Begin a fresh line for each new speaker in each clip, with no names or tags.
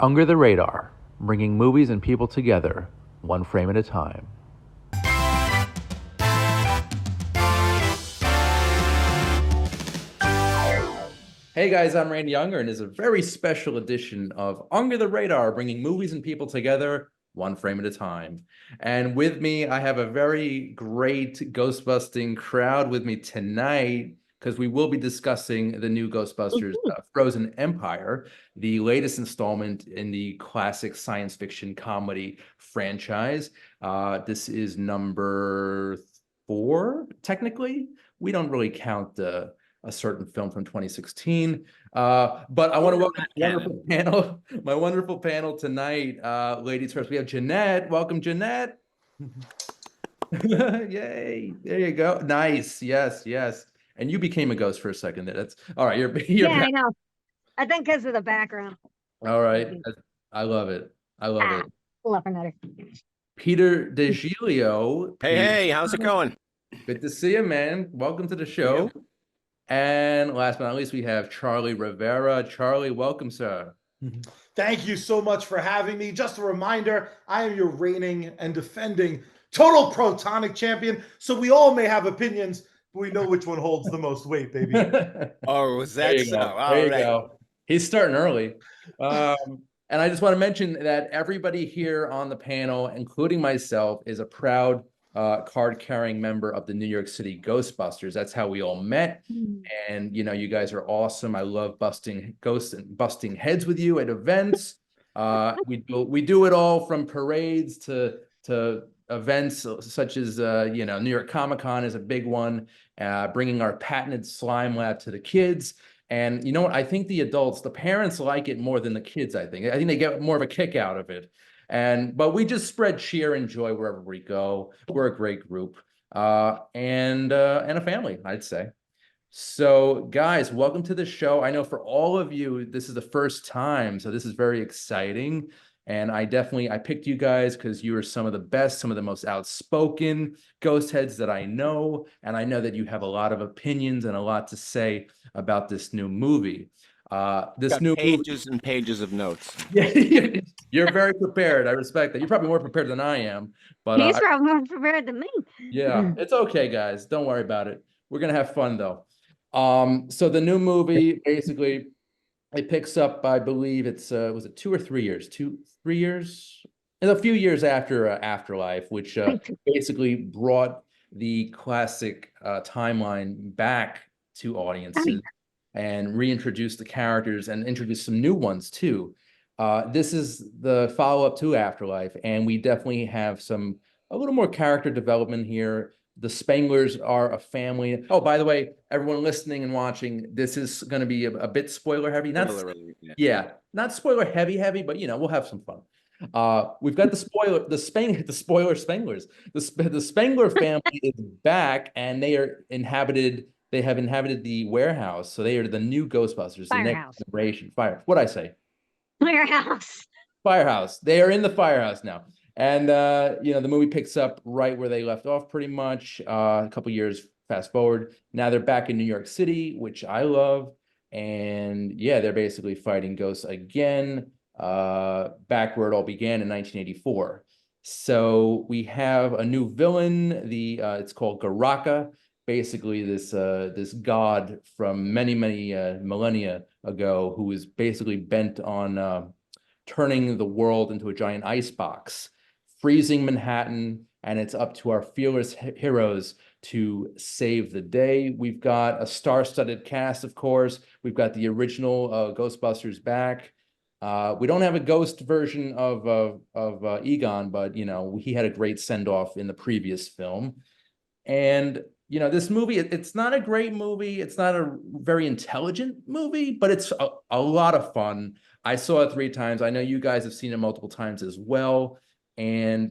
Under the Radar, bringing movies and people together, one frame at a time. Hey guys, I'm Randy Unger, and it's a very special edition of Under the Radar, bringing movies and people together, one frame at a time. And with me, I have a very great Ghostbusting crowd with me tonight, because we will be discussing the new Ghostbusters Frozen Empire, the latest installment in the classic science fiction comedy franchise. This is number 4, technically. We don't really count a certain film from 2016. But I want to welcome my wonderful panel tonight. Ladies first, we have Jeanette. Welcome, Jeanette. Yay. There you go. Nice. Yes, yes. And you became a ghost for a second. That's all right. You're
yeah, back. I know. I think because of the background.
All right. I love it. I love it.
Love another.
Peter DeGilio.
Hey, how's it going?
Good to see you, man. Welcome to the show. And last but not least, we have Charlie Rivera. Charlie, welcome, sir.
Thank you so much for having me. Just a reminder, I am your reigning and defending total protonic champion. So we all may have opinions, but we know which one holds the most weight, baby.
Oh, is that so?
There you go. He's starting early. And I just want to mention that everybody here on the panel, including myself, is a proud card-carrying member of the New York City Ghostbusters. That's how we all met. And you guys are awesome. I love busting ghosts and busting heads with you at events. We do it all from parades to events such as New York Comic-Con is a big one. Bringing our patented slime lab to the kids. And you know what? I think the parents like it more than the kids. I think they get more of a kick out of it. But we just spread cheer and joy wherever we go. We're a great group and a family, I'd say. So, guys, welcome to the show. I know for all of you, this is the first time, so this is very exciting. And I picked you guys because you are some of the best, some of the most outspoken ghost heads that I know. And I know that you have a lot of opinions and a lot to say about this new movie.
Pages and pages of notes.
Yeah, you're very prepared. I respect that. You're probably more prepared than I am. But
he's probably more prepared than me.
Yeah, it's okay, guys. Don't worry about it. We're gonna have fun though. So the new movie basically it picks up, I believe it's was it 2 or 3 years? 3 years? And a few years after Afterlife, which basically brought the classic timeline back to audiences. And reintroduce the characters and introduce some new ones too. This is the follow-up to Afterlife, and we definitely have a little more character development here. The Spanglers are a family. Oh, by the way, everyone listening and watching, this is going to be a bit spoiler heavy. Not spoiler heavy, but we'll have some fun. We've got the Spanglers. The Spangler family is back, and they have inhabited the warehouse, so they are the new Ghostbusters, the next generation. What'd I say?
Firehouse.
Firehouse. They are in the firehouse now. And, the movie picks up right where they left off pretty much. A couple years fast forward. Now they're back in New York City, which I love. And, yeah, they're basically fighting ghosts again, back where it all began in 1984. So we have a new villain. It's called Garaka. Basically, this god from many millennia ago, who is basically bent on turning the world into a giant icebox, freezing Manhattan, and it's up to our fearless heroes to save the day. We've got a star-studded cast, of course. We've got the original Ghostbusters back. We don't have a ghost version of Egon, but he had a great send-off in the previous film. And this movie, it's not a great movie. It's not a very intelligent movie, but it's a lot of fun. I saw it 3 times. I know you guys have seen it multiple times as well. And,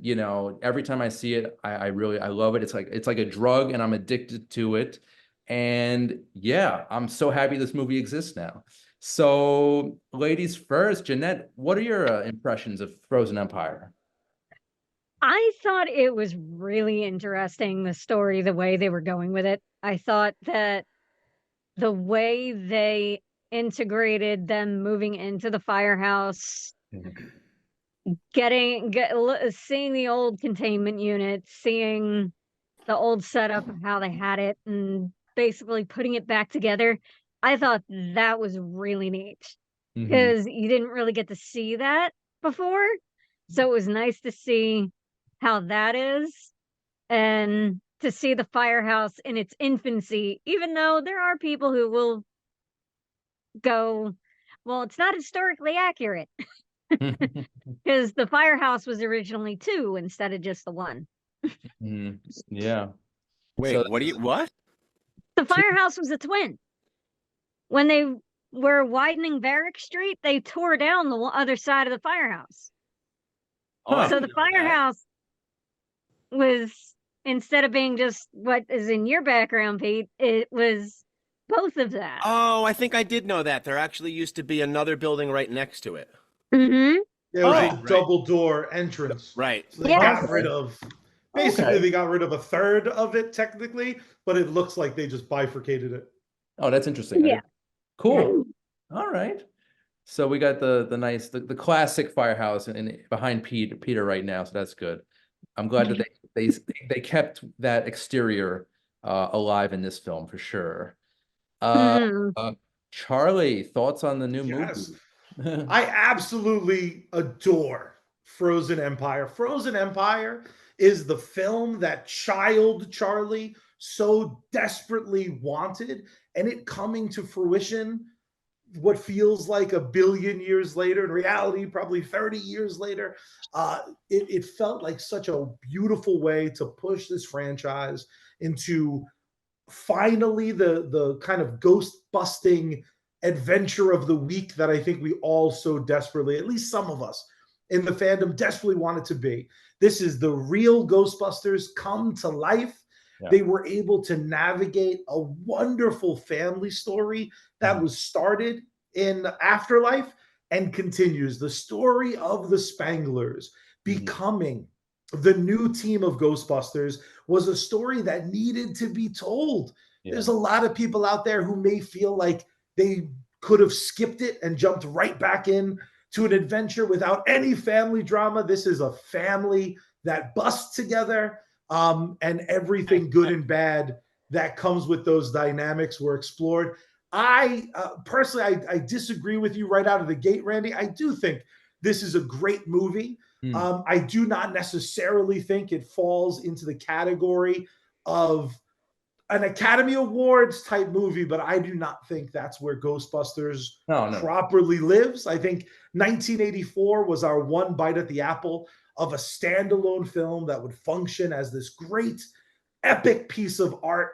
every time I see it, I love it. It's like a drug, and I'm addicted to it. And yeah, I'm so happy this movie exists now. So ladies first, Jeanette, what are your impressions of Frozen Empire?
I thought it was really interesting, the story, the way they were going with it. I thought that the way they integrated them moving into the firehouse seeing the old containment unit, seeing the old setup of how they had it, and basically putting it back together. I thought that was really neat because you didn't really get to see that before. So it was nice to see how that is and to see the firehouse in its infancy, even though there are people who will go, well, it's not historically accurate because the firehouse was originally 2 instead of just the 1.
Yeah.
Wait,
So
what?
The firehouse was a twin. When they were widening Varick Street, they tore down the other side of the firehouse.
Oh, I
So
didn't
the
know that.
firehouse was, instead of being just what is in your background, Pete, it was both of that.
Oh, I think I did know that. There actually used to be another building right next to it.
Mm-hmm.
It was
Right,
a
right.
double door entrance.
Right.
So they
Yeah.
got rid of, basically,
Okay.
they got rid of a third of it technically, but it looks like they just bifurcated it.
Oh, that's interesting.
Yeah.
Cool. All right. So we got the nice the classic firehouse in behind Peter right now, so that's good. I'm glad that they kept that exterior alive in this film for sure. Charlie, thoughts on the new
Yes.
movie?
I absolutely adore Frozen Empire. Frozen Empire is the film that child Charlie so desperately wanted, and it coming to fruition what feels like a billion years later, in reality, probably 30 years later. It felt like such a beautiful way to push this franchise into finally the kind of ghost busting adventure of the week that I think we all so desperately, at least some of us in the fandom, desperately want it to be. This is the real Ghostbusters come to life.
Yeah.
They were able to navigate a wonderful family story that was started in Afterlife and continues. The story of the Spanglers becoming the new team of Ghostbusters was a story that needed to be told.
Yeah.
There's a lot of people out there who may feel like they could have skipped it and jumped right back in to an adventure without any family drama. This is a family that busts together, and everything good and bad that comes with those dynamics were explored. I personally, I disagree with you right out of the gate, Randy. I do think this is a great movie. I do not necessarily think it falls into the category of an Academy Awards type movie, but I do not think that's where Ghostbusters properly lives. I think 1984 was our one bite at the apple of a standalone film that would function as this great epic piece of art,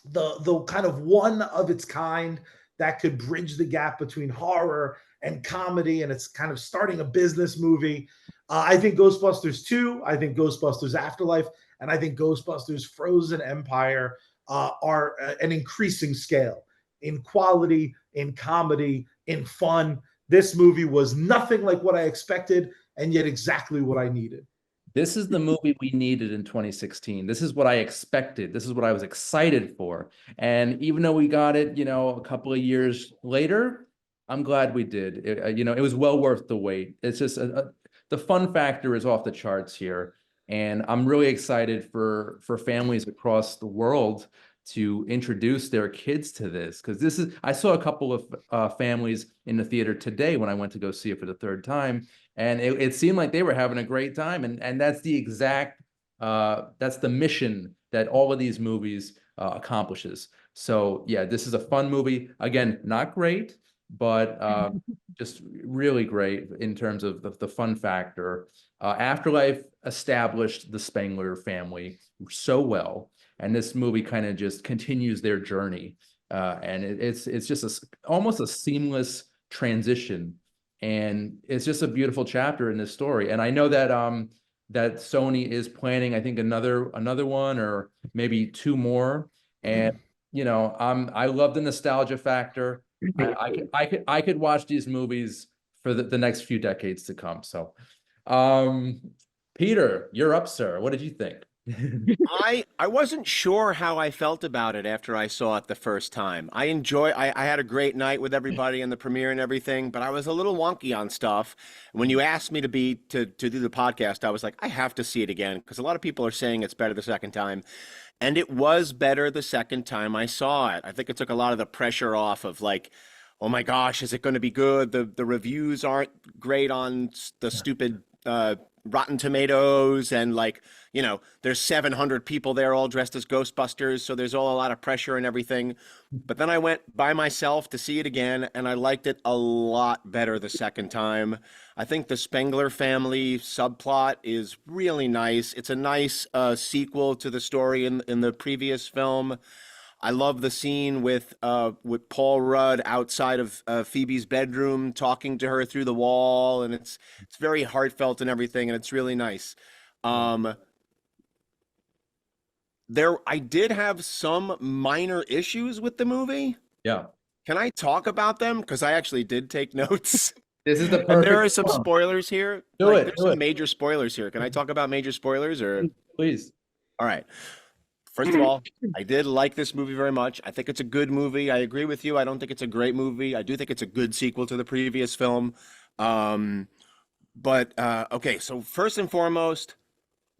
the kind of one of its kind that could bridge the gap between horror and comedy, and it's kind of starting a business movie. I think Ghostbusters 2, I think Ghostbusters Afterlife, and I think Ghostbusters Frozen Empire are an increasing scale in quality, in comedy, in fun. This movie was nothing like what I expected, and yet exactly what I needed.
This is the movie we needed in 2016. This is what I expected. This is what I was excited for. And even though we got it, a couple of years later, I'm glad we did. It was well worth the wait. It's just the fun factor is off the charts here. And I'm really excited for families across the world to introduce their kids to this, because I saw a couple of families in the theater today when I went to go see it for the third time, and it seemed like they were having a great time, and that's the exact that's the mission that all of these movies accomplishes. So yeah, this is a fun movie. Again, not great, but just really great in terms of the fun factor. Afterlife established the Spangler family so well, and this movie kind of just continues their journey, and it's just almost a seamless transition, and it's just a beautiful chapter in this story. And I know that that Sony is planning, I think, another one or maybe 2 more, and I love the nostalgia factor. I could watch these movies for the next few decades to come. So Peter, you're up, sir. What did you think?
I wasn't sure how I felt about it after I saw it the first time. I had a great night with everybody in the premiere and everything, but I was a little wonky on stuff. When you asked me to do the podcast, I was like, I have to see it again because a lot of people are saying it's better the second time. And it was better the second time I saw it. I think it took a lot of the pressure off of like, oh my gosh, is it going to be good? The reviews aren't great on the stupid Rotten Tomatoes, and like, you know, there's 700 people there all dressed as Ghostbusters, so there's all a lot of pressure and everything. But then I went by myself to see it again, and I liked it a lot better the second time. I think the Spengler family subplot is really nice. It's a nice sequel to the story in the previous film. I love the scene with Paul Rudd outside of Phoebe's bedroom talking to her through the wall, and it's very heartfelt and everything, and it's really nice. I did have some minor issues with the movie.
Yeah.
Can I talk about them? Because I actually did take notes.
This is the
And there are
perfect
some
film.
spoilers here.
Do it,
There's
do
some
it.
major spoilers here. Can I talk about major spoilers or?
Please.
All right. First of all, I did like this movie very much. I think it's a good movie. I agree with you. I don't think it's a great movie. I do think it's a good sequel to the previous film. Okay, so first and foremost,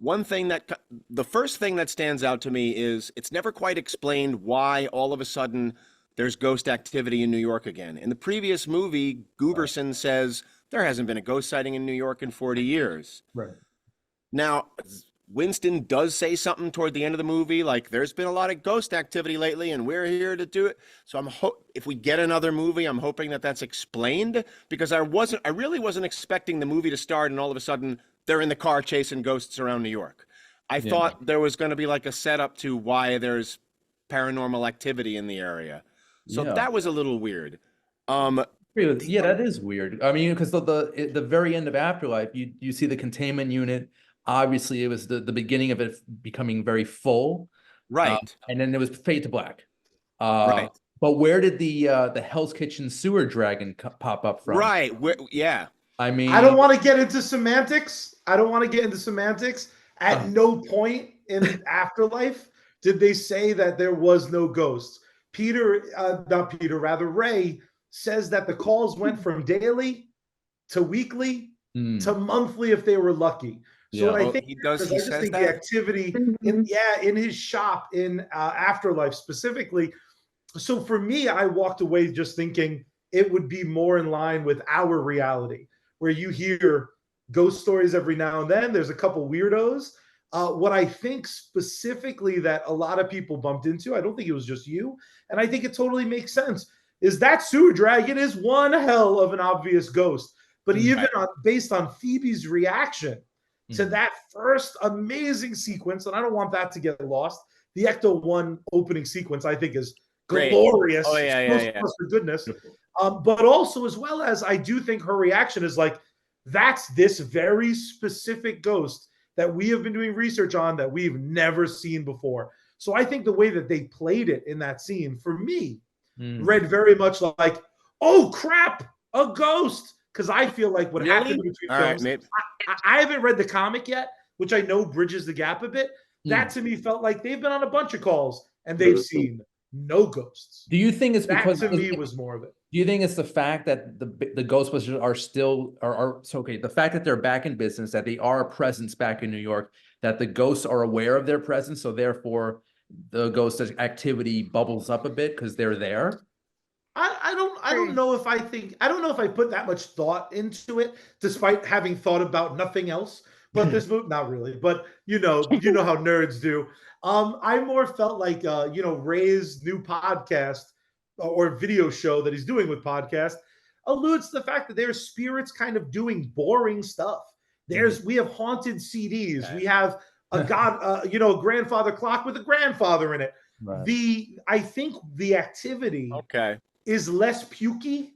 the first thing that stands out to me is it's never quite explained why all of a sudden there's ghost activity in New York again. In the previous movie, Gooberson says there hasn't been a ghost sighting in New York in 40 years.
Right.
Now, Winston does say something toward the end of the movie, like there's been a lot of ghost activity lately and we're here to do it. So if we get another movie, I'm hoping that that's explained, because I really wasn't expecting the movie to start and all of a sudden they're in the car chasing ghosts around New York. I thought there was going to be like a setup to why there's paranormal activity in the area. So that was a little weird.
Yeah, that is weird. I mean, because the very end of Afterlife, you see the containment unit. Obviously, it was the beginning of it becoming very full,
right?
And then it was fade to black,
right?
But where did the Hell's Kitchen sewer dragon pop up from?
Right. Yeah.
I mean,
I don't want to get into semantics. At no point in Afterlife did they say that there was no ghosts. Ray says that the calls went from daily to weekly to monthly if they were lucky. So I think the activity in his shop in Afterlife specifically. So for me, I walked away just thinking it would be more in line with our reality, where you hear ghost stories every now and then. There's a couple weirdos. What I think specifically that a lot of people bumped into, I don't think it was just you, and I think it totally makes sense, is that sewer dragon is one hell of an obvious ghost. But even based on Phoebe's reaction to that first amazing sequence, and I don't want that to get lost. The Ecto 1 opening sequence, I think, is glorious.
Oh, yeah.
For goodness. But also, as well as I do think her reaction is like, that's this very specific ghost that we have been doing research on that we've never seen before. So I think the way that they played it in that scene, for me, read very much like, oh, crap, a ghost. Because I feel like what happened between films, I haven't read the comic yet, which I know bridges the gap a bit. That to me felt like they've been on a bunch of calls and they've seen no ghosts.
Do you think it's because
that to me was more of it?
Do you think it's the fact that the Ghostbusters are still the fact that they're back in business, that they are a presence back in New York, that the ghosts are aware of their presence, so therefore the ghost activity bubbles up a bit because they're there?
I don't know if I put that much thought into it, despite having thought about nothing else. But this movie, not really, but you know how nerds do. I more felt like Ray's new podcast or video show that he's doing with podcast alludes to the fact that there's spirits kind of doing boring stuff. We have haunted CDs, we have a grandfather clock with a grandfather in it. Right. I think the activity is less pukey,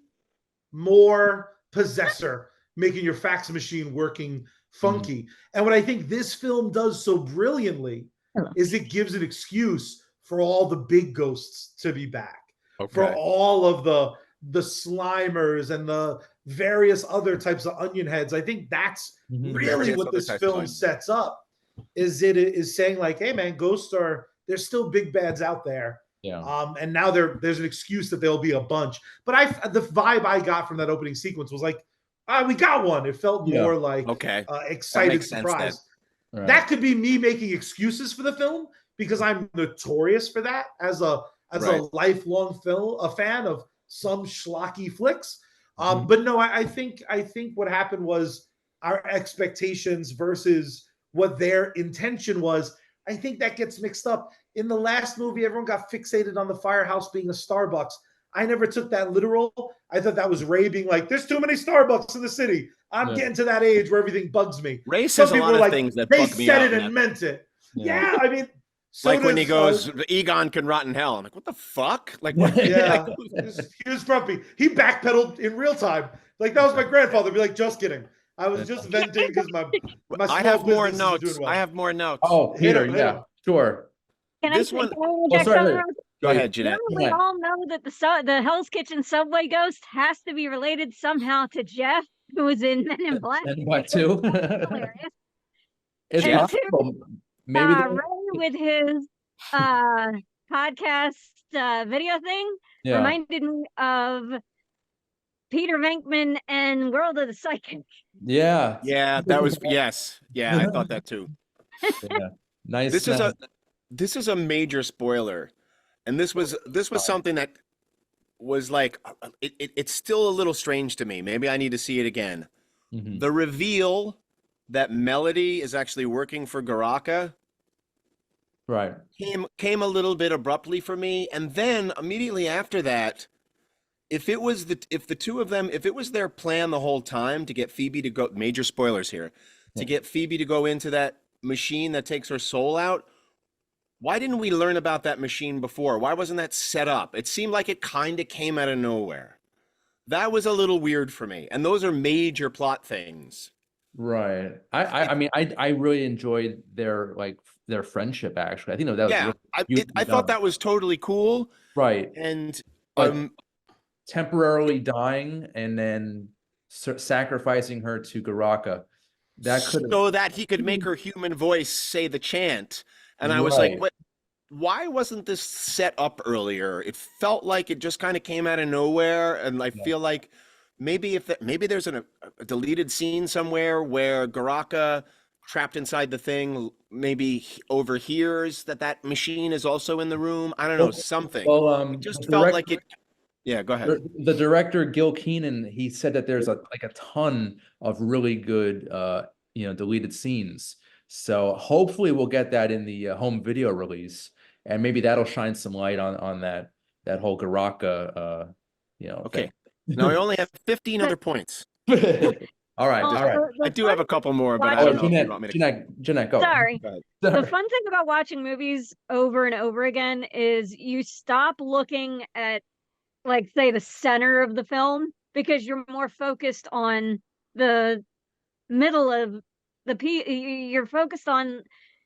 more possessor, making your fax machine working funky. And what I think this film does so brilliantly is it gives an excuse for all the big ghosts to be back, for all of the Slimers and the various other types of onion heads. I think that's really what this film sets up. is saying like, hey man, ghosts are, there's still big bads out there.
Yeah.
And now there's an excuse that there'll be a bunch. But the vibe I got from that opening sequence was like, we got one. It felt more like
Okay.
excited surprise.
Right.
That could be me making excuses for the film because I'm notorious for that as a lifelong fan of some schlocky flicks. But no, I think what happened was our expectations versus what their intention was. I think that gets mixed up. In the last movie, everyone got fixated on the firehouse being a Starbucks. I never took that literal. I thought that was Ray being like, there's too many Starbucks in the city. I'm getting to that age where everything bugs me.
Ray says a lot of things that
they
bug me
said
out.
it and meant it.
Yeah.
I mean, so
like when he goes, Egon can rot in hell. I'm like, what the fuck? Like, what?
Yeah, he was grumpy. He backpedaled in real time. Like that was my grandfather. Be like, just kidding. I was just venting because my
I have more notes. I have more notes.
Oh, Peter, yeah, sure.
This one.
Sorry. Go
ahead, Jeanette.
We all know that the Hell's Kitchen subway ghost has to be related somehow to Jeff, who was in Men in Black.
Men in Black too.
Hilarious.
It's
And
possible. Maybe
Ray with his podcast video thing reminded me of Peter Venkman and World of the Psychic.
Yeah.
Yeah, that was yes. Yeah, I thought that too.
Yeah. Nice.
This is a major spoiler. And this was something that was like it's still a little strange to me. Maybe I need to see it again.
Mm-hmm.
The reveal that Melody is actually working for Garaka
right
came a little bit abruptly for me. And then immediately after that, if it was the two of them, if it was their plan the whole time to get Phoebe to go, major spoilers here, to get Phoebe to go into that machine that takes her soul out, why didn't we learn about that machine before? Why wasn't that set up? It seemed like it kind of came out of nowhere. That was a little weird for me. And those are major plot things.
Right. I mean, I really enjoyed their friendship, actually. I think that was really
I thought that was totally cool.
Right.
And
temporarily dying and then sacrificing her to Garaka. That could
so that he could make her human voice say the chant. And I was like, what? Why wasn't this set up earlier? It felt like it just kind of came out of nowhere. And I feel like maybe there's a deleted scene somewhere where Garaka, trapped inside the thing, maybe overhears that machine is also in the room. I don't know, something. Well, it just felt like it. Yeah, go ahead.
The director, Gil Keenan, he said that there's a ton of really good, deleted scenes. So hopefully we'll get that in the home video release, and maybe that'll shine some light on that whole Garaka,
Okay. Now I only have 15 other points.
All right.
I do have a couple more, but I don't know if you want me to.
Jeanette, go.
Sorry. The fun thing about watching movies over and over again is you stop looking at, like, say, the center of the film, because you're more focused on the middle of you're focused on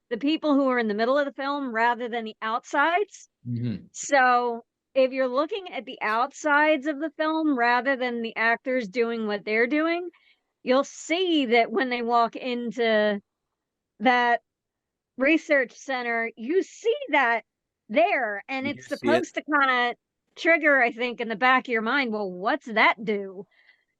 the people who are in the middle of the film rather than the outsides.
Mm-hmm.
So if you're looking at the outsides of the film rather than the actors doing what they're doing, you'll see that when they walk into that research center, you see that there, and it's supposed to kind of trigger, I think, in the back of your mind, well, what's that do?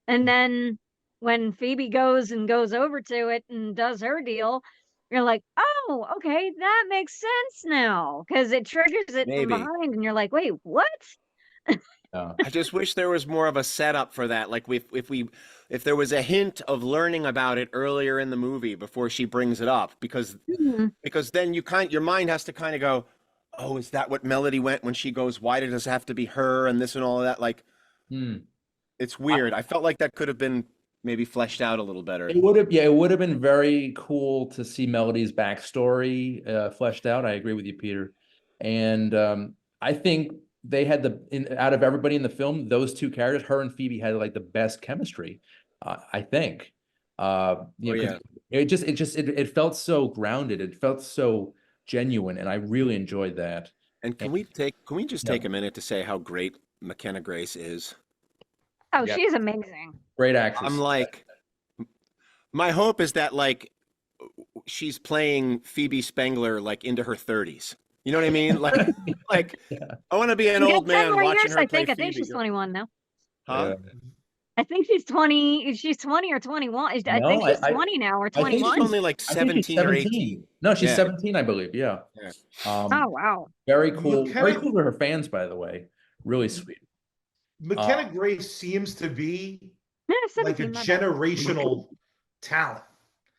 And then when Phoebe goes over to it and does her deal, you're like, oh, okay, that makes sense now, because it triggers it from behind, and you're like, wait, what?
I just wish there was more of a setup for that. Like if there was a hint of learning about it earlier in the movie before she brings it up, because then your mind has to kind of go, oh, is that what Melody went when she goes, why does this have to be her and this and all of that? Like, it's weird. I felt like that could have been maybe fleshed out a little better.
It would have been very cool to see Melody's backstory fleshed out. I agree with you, Peter. And I think they had out of everybody in the film, those two characters, her and Phoebe, had like the best chemistry. I think. It felt so grounded. It felt so genuine, and I really enjoyed that.
And can we just take a minute to say how great McKenna Grace is?
Oh, she's amazing.
Great actress.
I'm like, my hope is that, like, she's playing Phoebe Spengler like into her 30s. You know what I mean? Like
Yeah.
I want to be an
You
old
got 10
man
more
watching
years,
her
I
play
think. I think
Phoebe.
she's 21 now.
Huh?
Yeah.
I think she's 20. She's 20 or 21. I
No,
think she's 20 now or
I think
She's
21.
only like
I think she's
17 or 18.
17. No, she's
Yeah.
17, I believe. Yeah.
Yeah.
Oh, wow.
Very cool. Very
McKenna-
cool to her fans, by the way. Really sweet.
McKenna Grace seems to be
Yeah,
like a
17, my bad.
generational talent.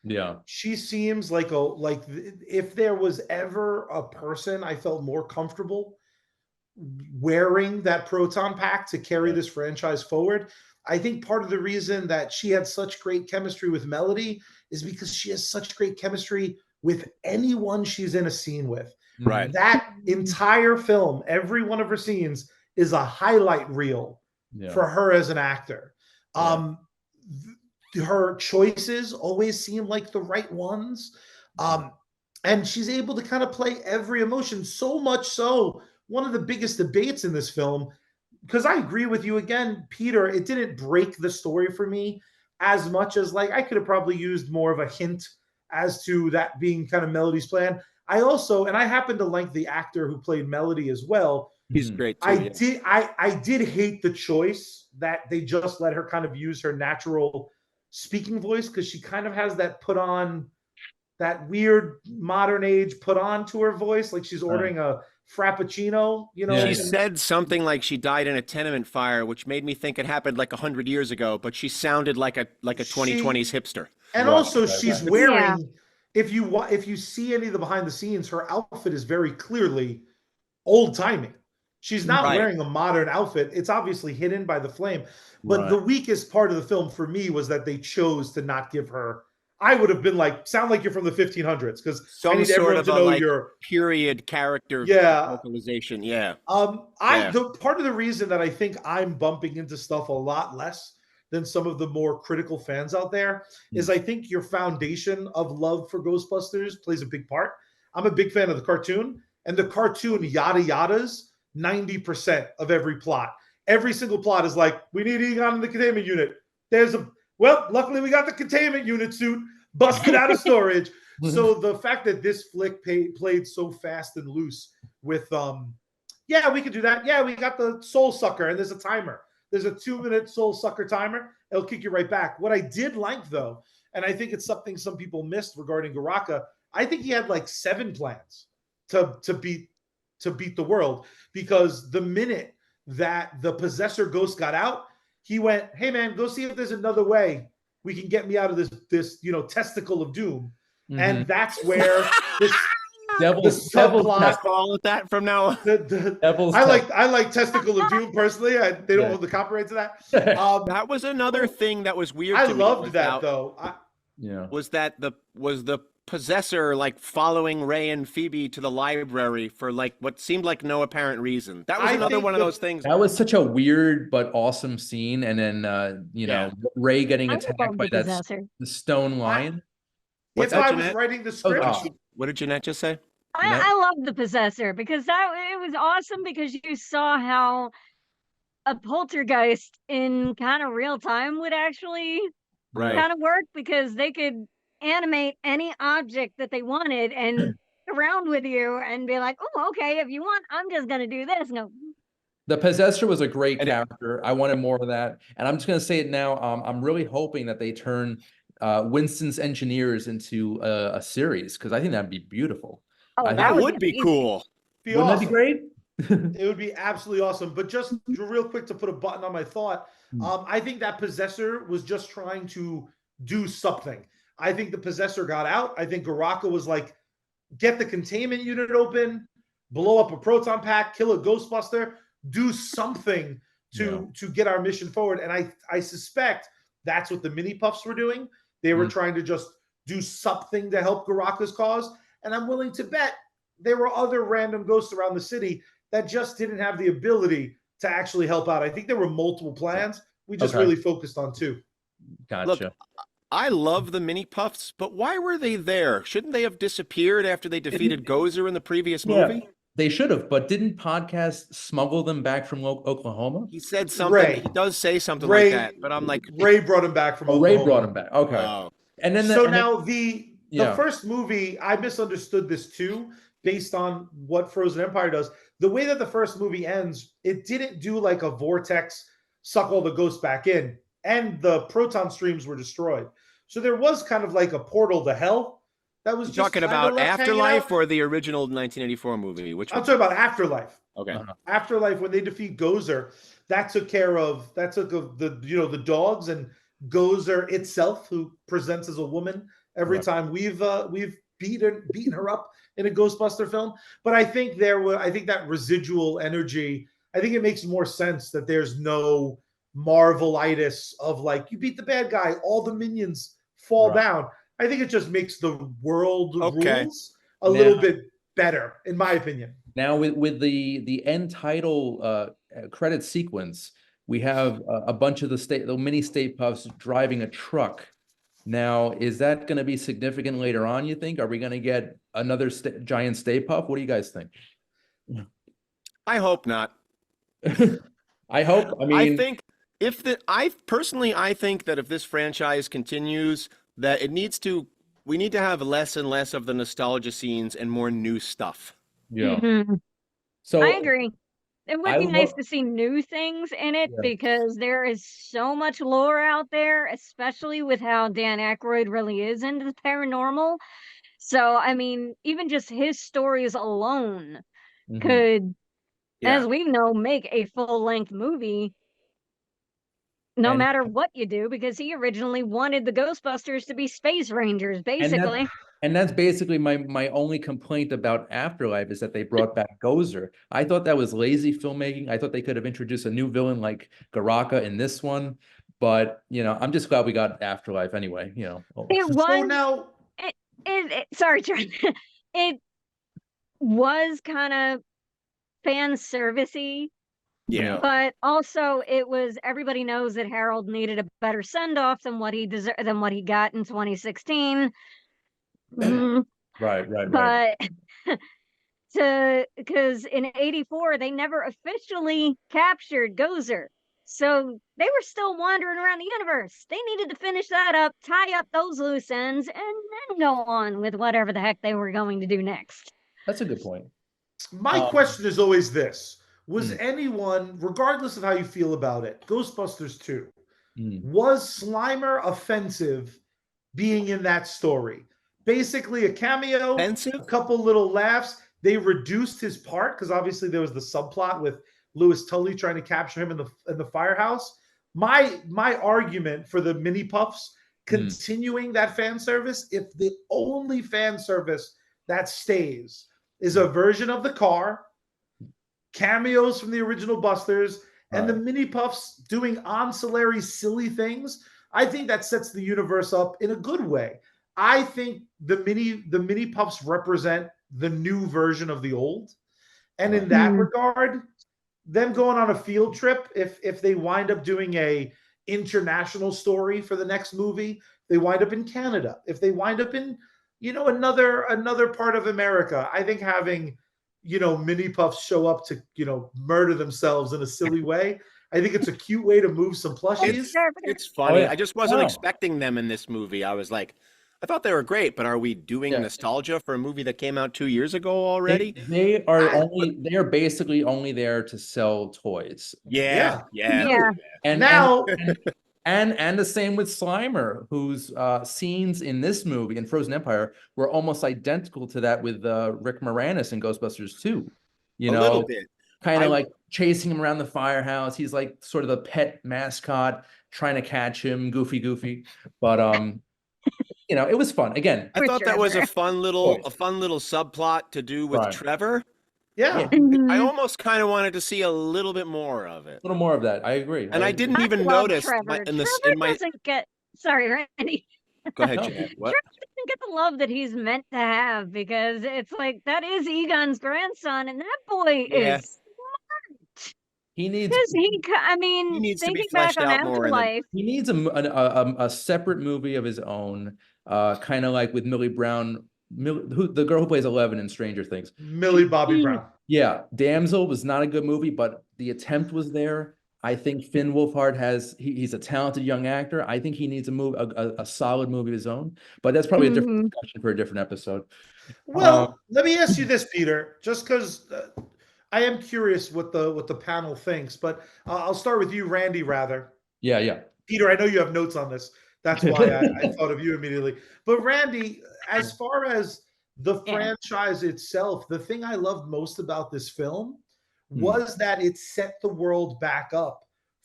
Yeah.
She seems like if there was ever a person I felt more comfortable wearing that proton pack to carry this franchise forward, I think part of the reason that she had such great chemistry with Melody is because she has such great chemistry with anyone she's in a scene with.
Right.
That entire film, every one of her scenes is a highlight reel for her as an actor. Her choices always seem like the right ones. And she's able to kind of play every emotion, so much so. One of the biggest debates in this film, because I agree with you again, Peter, it didn't break the story for me as much as like I could have probably used more of a hint as to that being kind of Melody's plan. I also, and I happen to like the actor who played Melody as well.
He's great too.
I did hate the choice that they just let her kind of use her natural speaking voice, because she kind of has that put on, that weird modern age put on to her voice, like she's ordering a frappuccino, you know.
She said something like she died in a tenement fire, which made me think it happened like 100 years ago, but she sounded like a 2020s hipster.
And also she's wearing, if you see any of the behind the scenes, her outfit is very clearly old timey. She's not wearing a modern outfit. It's obviously hidden by the flame. But the weakest part of the film for me was that they chose to not give her. I would have been like, sound like you're from the 1500s, because I need
sort
everyone
of
to
a
know
like
your
period character vocalization. Yeah.
The part of the reason that I think I'm bumping into stuff a lot less than some of the more critical fans out there is I think your foundation of love for Ghostbusters plays a big part. I'm a big fan of the cartoon, and the cartoon yada yadas 90% of every plot. Every single plot is like, we need Egon in the containment unit. Luckily we got the containment unit suit busted out of storage. So the fact that this flick played so fast and loose with, we could do that. Yeah, we got the soul sucker, and there's a timer. There's a 2-minute soul sucker timer. It'll kick you right back. What I did like, though, and I think it's something some people missed regarding Garaka, I think he had like 7 plans to beat the world, because the minute that the possessor ghost got out, he went, hey man, go see if there's another way we can get me out of this testicle of doom. And that's where this
devil's call it that from now on.
I like testicle of doom personally. They don't hold the copyright to that.
That was another thing that was weird.
I
to
loved
me
that though.
Was the possessor like following Ray and Phoebe to the library for like what seemed like no apparent reason? That was another one of those things.
That was such a weird but awesome scene. And then Ray getting attacked by the stone lion.
If I was writing the script,
what did Jeanette just say?
I love the possessor, because it was awesome, because you saw how a poltergeist in kind of real time would actually kind of work, because they could animate any object that they wanted and around with you and be like, oh, okay, if you want, I'm just gonna do this. No,
the possessor was a great character. I wanted more of that, and I'm just gonna say it now. I'm really hoping that they turn Winston's Engineers into a series, because I think that'd be beautiful.
Oh,
that would be cool.
Wouldn't that be great?
It would be absolutely awesome. But just real quick to put a button on my thought, I think that possessor was just trying to do something. I think the possessor got out. I think Garaka was like, get the containment unit open, blow up a proton pack, kill a Ghostbuster, do something to get our mission forward. And I suspect that's what the mini puffs were doing. They were trying to just do something to help Garaka's cause. And I'm willing to bet there were other random ghosts around the city that just didn't have the ability to actually help out. I think there were multiple plans. We just really focused on 2.
Gotcha.
Look, I love the mini puffs, but why were they there? Shouldn't they have disappeared after they defeated Gozer in the previous movie?
They should have, but didn't Podcast smuggle them back from Oklahoma?
He said something. He does say something like that, but I'm like,
Ray brought him back from Oklahoma.
Ray brought him back. Okay.
Oh.
And then
now the The first movie, I misunderstood this too, based on what Frozen Empire does. The way that the first movie ends, it didn't do like a vortex, suck all the ghosts back in, and the proton streams were destroyed. So there was kind of like a portal to hell that was
You
just
talking
kinda
about
left hanging
Afterlife
out.
or the original 1984 movie? Which
I'm
one?
talking about Afterlife.
Okay.
Afterlife, when they defeat Gozer, that took of the dogs and Gozer itself, who presents as a woman every time we've beaten her up in a Ghostbuster film. But I think that residual energy, I think it makes more sense that there's no Marvelitis of like, you beat the bad guy, all the minions fall down. I think it just makes the world rules a little bit better, in my opinion.
Now with the end title credit sequence, we have a bunch of the mini Stay Puffs driving a truck. Now, is that going to be significant later on, you think? Are we going to get another giant Stay Puff? What do you guys think?
I hope not.
I hope. I mean,
I think that if this franchise continues, that we need to have less and less of the nostalgia scenes and more new stuff.
Yeah. So
I agree. It would be nice to see new things in it because there is so much lore out there, especially with how Dan Aykroyd really is into the paranormal. So, I mean, even just his stories alone could, as we know, make a full-length movie no matter what you do, because he originally wanted the Ghostbusters to be space rangers, basically.
And that's basically my only complaint about Afterlife, is that they brought back Gozer. I thought that was lazy filmmaking. I thought they could have introduced a new villain like Garaka in this one. But, I'm just glad we got Afterlife anyway,
It was,
so now,
sorry, Trent. It was kind of fan servicey.
Yeah.
But also everybody knows that Harold needed a better send-off than what he got in 2016.
Right.
But because in 84 they never officially captured Gozer. So they were still wandering around the universe. They needed to finish that up, tie up those loose ends, and then go on with whatever the heck they were going to do next.
That's a good point.
My question is always this. Was anyone, regardless of how you feel about it, Ghostbusters 2, was Slimer offensive being in that story? Basically a cameo, a couple little laughs. They reduced his part because obviously there was the subplot with Louis Tully trying to capture him in the firehouse. My argument for the mini puffs continuing that fan service, if the only fan service that stays is a version of the car, cameos from the original Busters, and the mini puffs doing ancillary silly things, I think that sets the universe up in a good way. I think the mini puffs represent the new version of the old, and in that regard, them going on a field trip, if they wind up doing a international story for the next movie, they wind up in Canada, if they wind up in another part of America, I think having mini puffs show up to murder themselves in a silly way, I think it's a cute way to move some plushies.
It's funny. I just wasn't expecting them in this movie. I was like, I thought they were great, but are we doing nostalgia for a movie that came out 2 years ago already?
They are basically only there to sell toys.
Yeah.
And
now
and the same with Slimer, whose scenes in this movie in Frozen Empire were almost identical to that with Rick Moranis in Ghostbusters 2.
A little bit.
Kind of like chasing him around the firehouse. He's like sort of the pet mascot, trying to catch him, goofy. But it was fun. Again,
I thought that was a fun little subplot to do with Trevor.
Yeah.
I almost kind of wanted to see a little bit more of it.
A little more of that. I agree.
And I didn't even notice
doesn't get. Sorry, Randy.
Go ahead, Jeanette. What?
Trevor doesn't get the love that he's meant to have, because it's like that is Egon's grandson, and that boy is smart.
He needs.
He needs to be fleshed out more.
He needs a separate movie of his own, kind of like with Millie Brown. The girl who plays 11 in Stranger Things,
Millie Bobby Brown.
Yeah, Damsel was not a good movie, but the attempt was there. I think Finn Wolfhard he's a talented young actor. I think he needs a solid movie of his own, but that's probably a different discussion for a different episode.
Well, let me ask you this, Peter, just because I am curious what the panel thinks, but I'll start with you, Randy, rather.
Yeah.
Peter, I know you have notes on this. That's why I thought of you immediately. But Randy, as far as the franchise itself, the thing I loved most about this film was that it set the world back up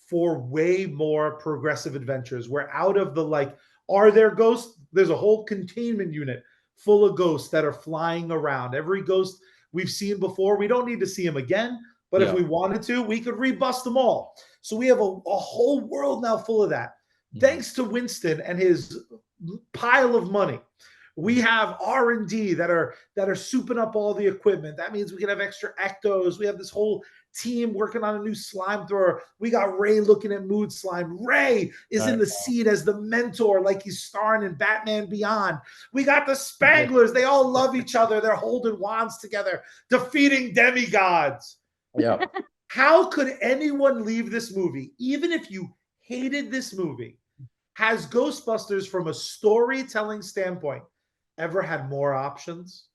for way more progressive adventures. We're out of the like, are there ghosts? There's a whole containment unit full of ghosts that are flying around. Every ghost we've seen before, we don't need to see them again. But if we wanted to, we could rebust them all. So we have a whole world now full of that. Thanks to Winston and his pile of money, we have R&D that are souping up all the equipment. That means we can have extra ectos. We have this whole team working on a new slime thrower. We got Ray looking at mood slime. Ray is in the seat as the mentor, like he's starring in Batman Beyond. We got the Spanglers. They all love each other. They're holding wands together, defeating demigods.
Yeah.
How could anyone leave this movie, even if you hated this movie, has Ghostbusters from a storytelling standpoint ever had more options?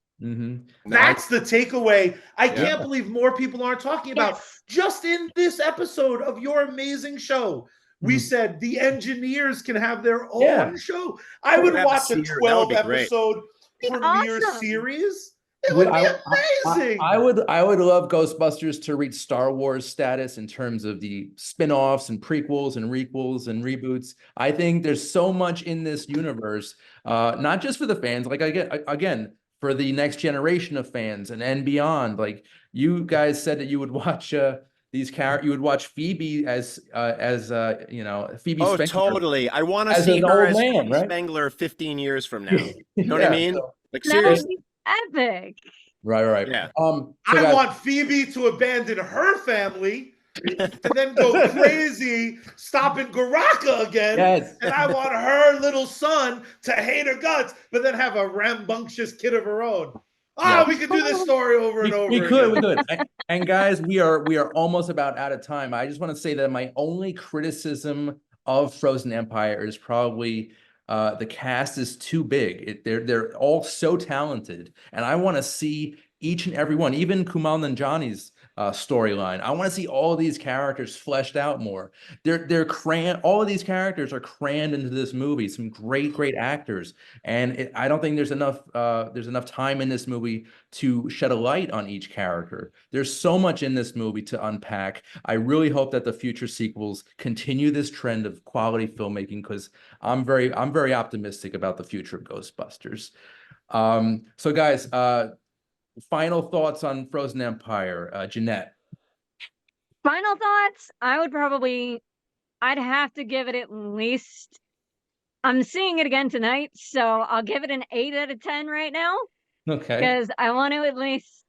That's the takeaway. I can't believe more people aren't talking about. Just in this episode of your amazing show, we said the engineers can have their own show. I would watch a 12-episode premiere series. It would be amazing.
I would love Ghostbusters to reach Star Wars status in terms of the spin-offs and prequels and requels and reboots. I think there's so much in this universe, not just for the fans, like again, for the next generation of fans and beyond. Like you guys said that you would watch these characters, you would watch Phoebe as you know, Phoebe Spengler.
Totally. I want to see her as Phoebe Spengler 15 years from now. You know what I mean? Like seriously.
Epic.
Right.
Yeah.
I want Phoebe to abandon her family and then go crazy, stopping Garaka again.
Yes.
And I want her little son to hate her guts, but then have a rambunctious kid of her own. We could do this story over and over.
We could. And guys, we are almost about out of time. I just want to say that my only criticism of Frozen Empire is probably the cast is too big. They're all so talented, and I want to see each and every one, even Kumail Nanjiani's storyline. I want to see all of these characters fleshed out more. They're crammed. All of these characters are crammed into this movie. Some great actors, and I don't think there's enough time in this movie to shed a light on each character. There's so much in this movie to unpack. I really hope that the future sequels continue this trend of quality filmmaking, because I'm very optimistic about the future of Ghostbusters. So guys, final thoughts on Frozen Empire, Jeanette.
Final thoughts, I'd have to give it at least, I'm seeing it again tonight, so I'll give it an 8 out of 10 right now.
Okay.
Because I want to at least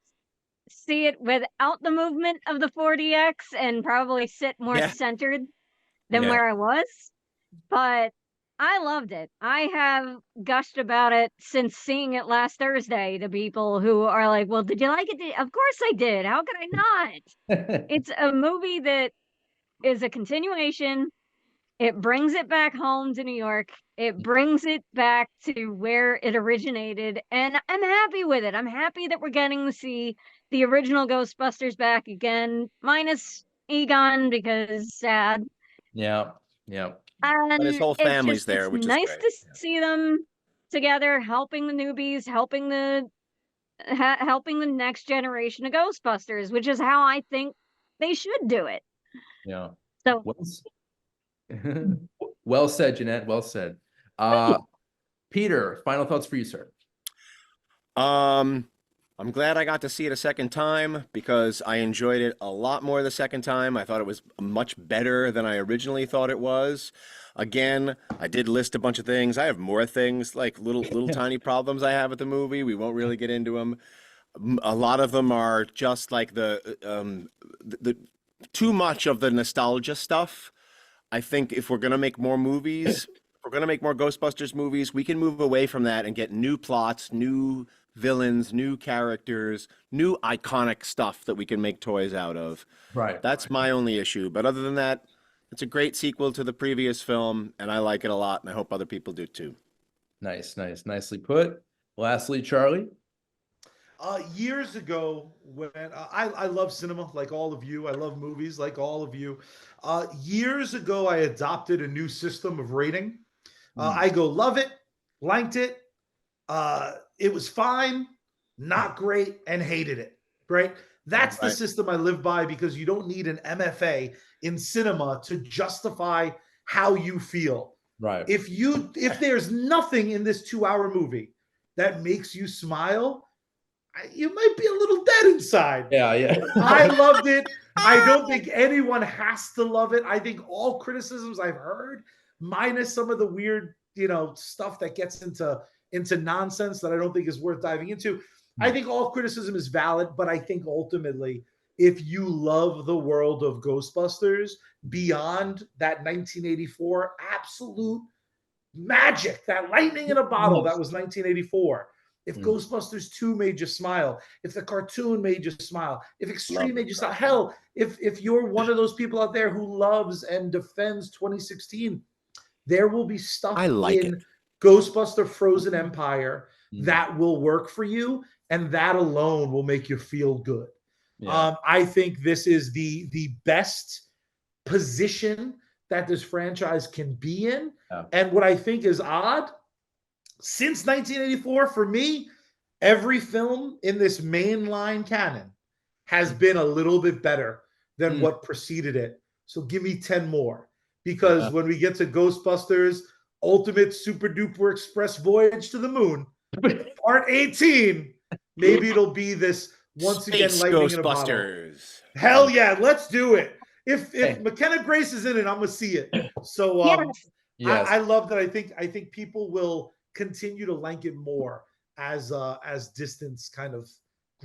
see it without the movement of the 4DX and probably sit more centered than where I was. But I loved it. I have gushed about it since seeing it last Thursday to people who are like, well, did you like it? Of course I did. How could I not? It's a movie that is a continuation. It brings it back home to New York. It brings it back to where it originated. And I'm happy with it. I'm happy that we're getting to see the original Ghostbusters back again, minus Egon, because sad.
Yeah.
And
but his whole family's there, which is
nice to see them together, helping the newbies, helping the next generation of Ghostbusters, which is how I think they should do it.
Yeah.
So
well said, Jeanette. Well said. Peter, final thoughts for you, sir.
I'm glad I got to see it a second time because I enjoyed it a lot more the second time. I thought it was much better than I originally thought it was. Again, I did list a bunch of things. I have more things, like little tiny problems I have with the movie. We won't really get into them. A lot of them are just like the too much of the nostalgia stuff. I think if we're going to make more movies, if we're going to make more Ghostbusters movies, we can move away from that and get new plots, new villains, new characters, new iconic stuff that we can make toys out of.
Right.
That's my only issue. But other than that, it's a great sequel to the previous film, and I like it a lot, and I hope other people do too.
Nice, nice, nicely put. Lastly, Charlie.
Years ago, when I love cinema like all of you, I love movies like all of you. Years ago, I adopted a new system of rating. I go love it, liked it. It was fine, not great, and hated it. Right? That's the
Right.
system I live by, because you don't need an MFA in cinema to justify how you feel.
Right.
If there's nothing in this 2-hour movie that makes you smile, you might be a little dead inside.
Yeah, yeah.
I loved it. I don't think anyone has to love it. I think all criticisms I've heard, minus some of the weird, stuff that gets into nonsense that I don't think is worth diving into. I think all criticism is valid, but I think ultimately, if you love the world of Ghostbusters beyond that 1984 absolute magic, that lightning in a bottle that was 1984. If Ghostbusters 2 made you smile, if the cartoon made you smile, if Extreme made you smile, hell, if you're one of those people out there who loves and defends 2016, there will be stuff in Ghostbuster Frozen Empire that will work for you, and that alone will make you feel good.
Yeah.
I think this is the best position that this franchise can be in.
Yeah.
And what I think is odd, since 1984, for me, every film in this mainline canon has been a little bit better than what preceded it. So give me 10 more. Because when we get to Ghostbusters Ultimate Super Duper Express Voyage to the Moon, Part 18, maybe it'll be this once again lightning in a bottle.
Ghostbusters.
Hell yeah, let's do it. If McKenna Grace is in it, I'm gonna see it. So
Yes.
I love that. I think people will continue to like it more as distance kind of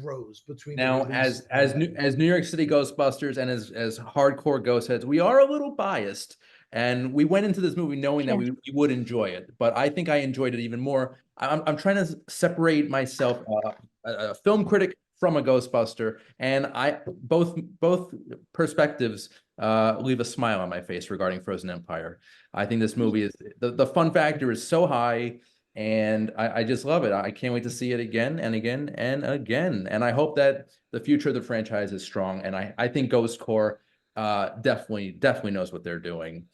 grows between
Now,
the release
as New York City Ghostbusters and as hardcore ghost heads, we are a little biased, and we went into this movie knowing that we would enjoy it. But I think I enjoyed it even more. I'm trying to separate myself, a film critic from a Ghostbuster, and both perspectives leave a smile on my face regarding Frozen Empire. I think this movie is the fun factor is so high. And I just love it. I can't wait to see it again and again and again. And I hope that the future of the franchise is strong. And I think Ghost Corps definitely knows what they're doing.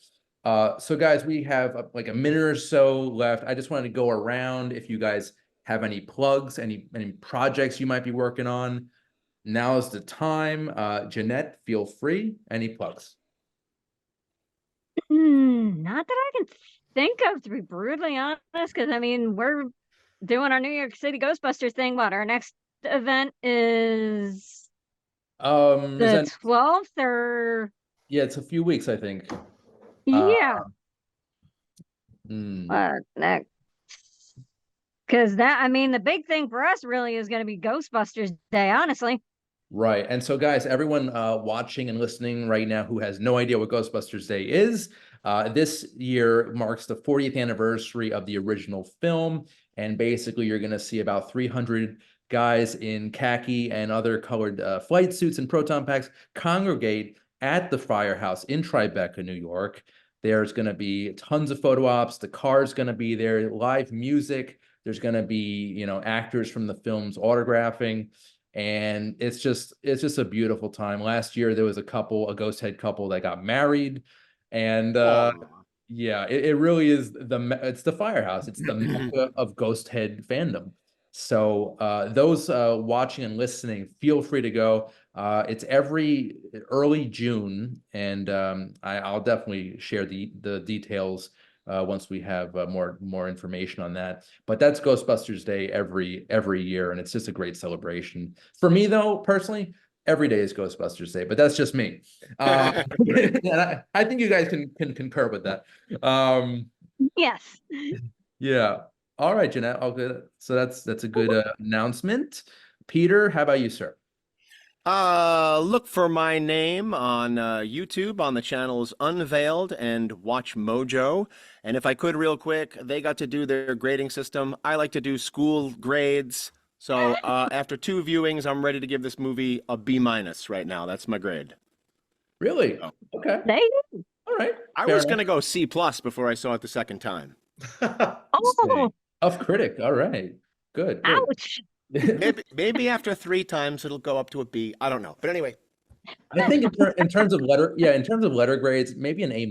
So guys, we have like a minute or so left. I just wanted to go around if you guys have any plugs, any projects you might be working on. Now is the time. Jeanette, feel free. Any plugs?
Not that I can think of, to be brutally honest, because I mean, we're doing our New York City Ghostbusters thing. What our next event is the 12th, or
yeah, it's a few weeks, I think.
yeah. Next, because I mean, the big thing for us really is going to be Ghostbusters Day, honestly.
Right. And so, guys, everyone watching and listening right now who has no idea what Ghostbusters Day is, this year marks the 40th anniversary of the original film. And basically, you're going to see about 300 guys in khaki and other colored flight suits and proton packs congregate at the firehouse in Tribeca, New York. There's going to be tons of photo ops. The car's going to be there, live music. There's going to be, actors from the films autographing. And it's just a beautiful time. Last year there was a ghost head couple that got married, and yeah, it really is it's the firehouse. It's the mecca of ghost head fandom. So those watching and listening, feel free to go. It's every early June, and I'll definitely share the details once we have more information on that. But that's Ghostbusters Day every year, and it's just a great celebration. For me, though, personally, every day is Ghostbusters Day, but that's just me. And I think you guys can concur with that.
Yes.
Yeah. All right, Jeanette. All good. So that's a good announcement. Peter, how about you, sir?
Look for my name on YouTube on the channels Unveiled and Watch Mojo. And if I could real quick, they got to do their grading system. I like to do school grades. So after 2 viewings, I'm ready to give this movie a B- right now. That's my grade.
Really?
Oh.
Okay.
There you go.
All right.
I
Fair
was
enough.
going to go C+ before I saw it the second time.
Oh,
Tough critic. All right. Good. Good.
ouch.
Maybe after 3 times it'll go up to a B. I don't know. But anyway,
I think in terms of in terms of letter grades, maybe an A-.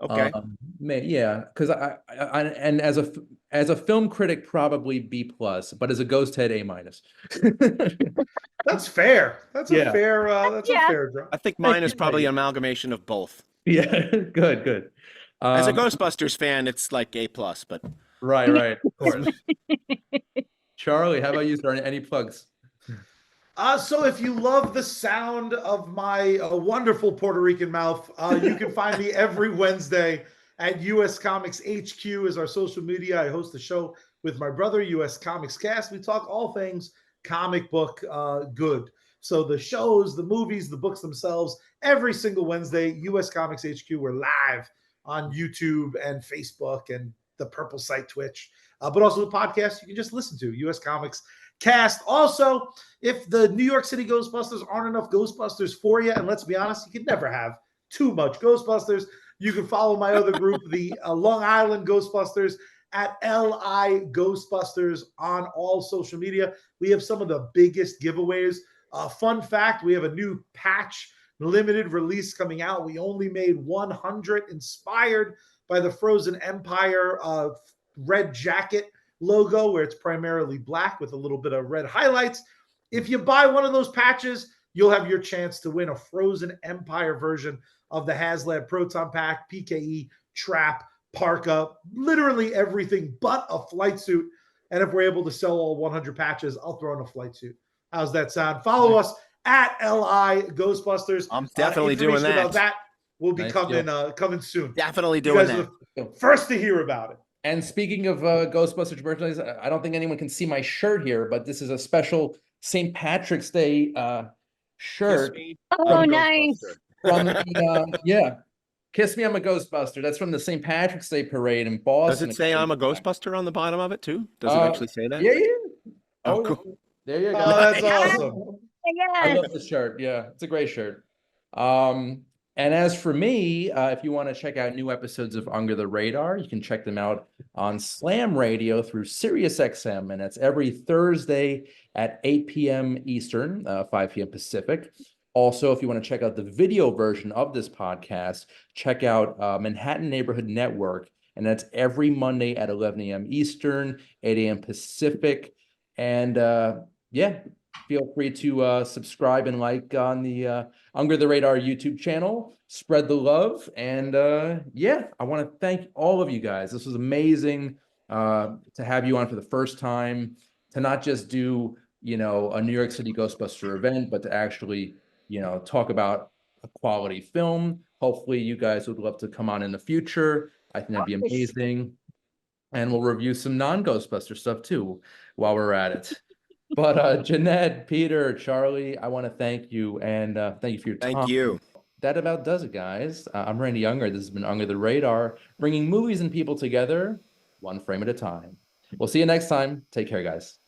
okay.
Yeah, because I and as a film critic, probably B+, but as a ghost head, A-.
That's fair. That's a
Yeah.
fair. That's a
Yeah.
fair draw.
I think mine is probably an amalgamation of both.
Yeah, good, good.
As a Ghostbusters fan, it's like A+, but
Right, of course. Charlie, how about you, sir? Any plugs?
So if you love the sound of my wonderful Puerto Rican mouth, you can find me every Wednesday at US Comics HQ is our social media. I host the show with my brother, US Comics Cast. We talk all things comic book good. So the shows, the movies, the books themselves, every single Wednesday, US Comics HQ. We're live on YouTube and Facebook and the Purple Site Twitch, but also the podcast you can just listen to, US Comics Cast. Also, if the New York City Ghostbusters aren't enough Ghostbusters for you, and let's be honest, you can never have too much Ghostbusters, you can follow my other group, the Long Island Ghostbusters, at LI Ghostbusters on all social media. We have some of the biggest giveaways. Fun fact, we have a new patch limited release coming out. We only made 100 inspired by the Frozen Empire red jacket logo, where it's primarily black with a little bit of red highlights. If you buy one of those patches, you'll have your chance to win a Frozen Empire version of the HasLab Proton Pack, PKE, Trap, Parka, literally everything but a flight suit. And if we're able to sell all 100 patches, I'll throw in a flight suit. How's that sound? Follow us at LI Ghostbusters.
I'm definitely doing that.
About that will be
Nice
coming soon.
Definitely
You
doing
guys
that.
are the first to hear about it.
And speaking of Ghostbusters merchandise, I don't think anyone can see my shirt here, but this is a special St. Patrick's Day shirt.
Oh, nice.
From the, Kiss Me, I'm a Ghostbuster. That's from the St. Patrick's Day parade in Boston.
Does it say I'm a Ghostbuster on the bottom of it too? Does it actually say that?
Yeah.
Oh, cool.
There you go.
Oh, that's awesome.
I love this shirt. Yeah, it's a great shirt. And as for me, if you want to check out new episodes of Under the Radar, you can check them out on Slam Radio through SiriusXM, and that's every Thursday at 8 p.m. Eastern, 5 p.m. Pacific. Also, if you want to check out the video version of this podcast, check out Manhattan Neighborhood Network, and that's every Monday at 11 a.m. Eastern, 8 a.m. Pacific. And feel free to subscribe and like on the Under the Radar YouTube channel. Spread the love. And I want to thank all of you guys. This was amazing to have you on for the first time, to not just do, a New York City Ghostbuster event, but to actually, talk about a quality film. Hopefully you guys would love to come on in the future. I think that'd be amazing. And we'll review some non-Ghostbuster stuff too while we're at it. But Jeanette, Peter, Charlie, I want to thank you, and thank you for your time.
Thank you.
That about does it, guys. I'm Randy Younger. This has been Under the Radar, bringing movies and people together, one frame at a time. We'll see you next time. Take care, guys.